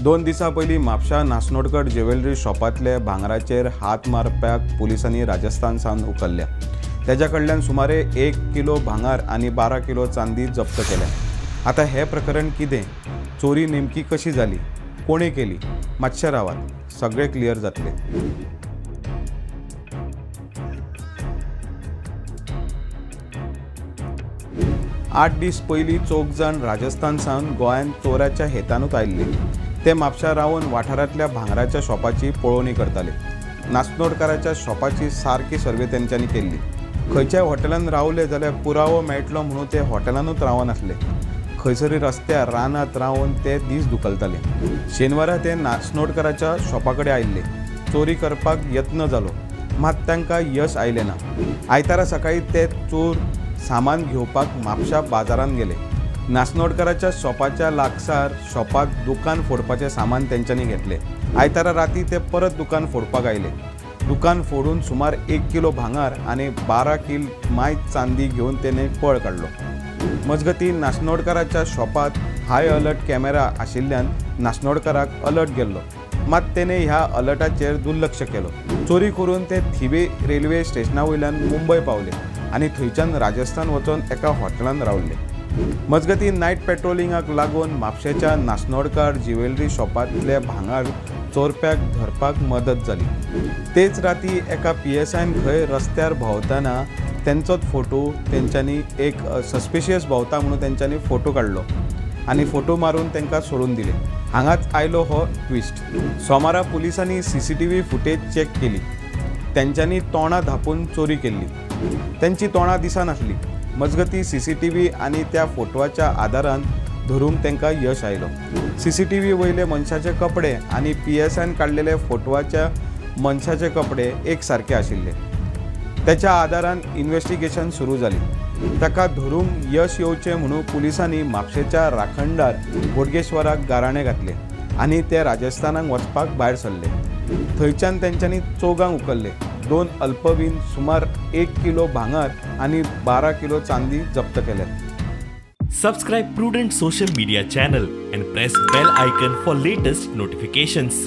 2 दिसां पयलीं म्हापशा नासनोडकर ज्वेलरी शॉपांतले भांगराचेर हात मारप्याक पुलिसांनी राजस्थान सावन उखल्ल्या। तेज्या कडल्यान सुमारे 1 किलो भांगार आनी 12 किलो चांदी जप्त केल्या। आता हे प्रकरण कितें, चोरी नेमकी कशी जाली, कोणे केली, मातशे रावात, सगळे क्लियर जातले। 8 दीस पयलीं 4 जाण राजस्थान सावन गोंयांत चोराच्या हेतानूच आयिल्ले। ते म्हापशा रावन वाठारांतल्या भांगराच्या शॉपाची पळोवणी करताले। नासनोडकराच्या शॉपाची सारकी सर्वे तेंच्यांनी केल्ली। खंयच्याय हॉटेलांत रावले जाल्यार पुरावो मेळटलो म्हणून ते हॉटेलांतूच रावनासले। खंयसरी रस्त्यार रानांत रावन ते दीस दुखलताले। शेनवारा ते नासनोडकराच्या शॉपा कडेन आयिल्ले। चोरी करपाक यत्न जालो, मात तांकां यश आयलें ना। आयतारा सकाळीं ते चोर सामान घेवपाक म्हापशा बाजारांत गेले। नासनोडकराच्या शॉपाच्या लागसार शॉपाक दुकान फोडपाचें सामान तेंच्यांनी घेतलें। आयतारा राती ते परत दुकान फोडपाक आयले। दुकान फोडून सुमार 1 किलो भांगार आनी 12 किल मायज चांदी घेवन तेणे पळ काडलो। मजगतीं नासनोडकराच्या शॉपांत हाय अलर्ट कॅमेरा आशिल्ल्यान नासनोडकराक अलर्ट गेल्लो, मात तेणे ह्या अलर्टाचेर दुर्लक्ष केलो। चोरी करून ते थिबे रेल्वे स्टेशना वयल्यान मुंबय पावले आनी थंयच्यान राजस्थान वचून एका हॉटेलांत रावले। मजगतीं नायट पेट्रोलिंगाक लागून म्हापशेच्या नासनोडकर ज्वेलरी शॉपांतले भांगार चोरप्याक धरपाक मदत जाली। तेच राती एका PSIन खंय रस्त्यार भोंवतना तेंचोच फोटो तेंच्यांनी एक सस्पिशियस भोंवता म्हणून तेंच्यांनी फोटो काडलो आनी फोटो मारून तांकां सोडून दिले। हांगाच आयलो हो ट्विस्ट। सोमारा पुलिसांनी CCTV फुटेज चेक केली। तेंच्यांनी तोंडां धांपून चोरी केल्ली। तेंची तोंडां दिसनासली। मजगतीं CCTV आनी त्या फोटवाच्या आदारान धरूंक तांकां यश आयलो। CCTV वयले मनशाचे कपडे आनी PSIन काडलेले फोटवाच्या मनशाचे कपडे एक सारके आशिल्ले। त्याच्या आदारान इन्व्हेस्टिगेशन सुरू जाली। ताका धरूंक यश येवचें म्हणून पुलिसांनी म्हापशेच्या राखणदार बोडगेश्वराक गाराणें घातले आनी ते राजस्थानाक वचपाक भायर सरले। थंयच्यान तेंच्यांनी चौगांक उखल्ले। 2 अल्पवीन सुमार 1 किलो भांगार आनी 12 किलो चांदी जप्त केल्यात। Subscribe Prudent social media channel and press bell icon for latest notifications.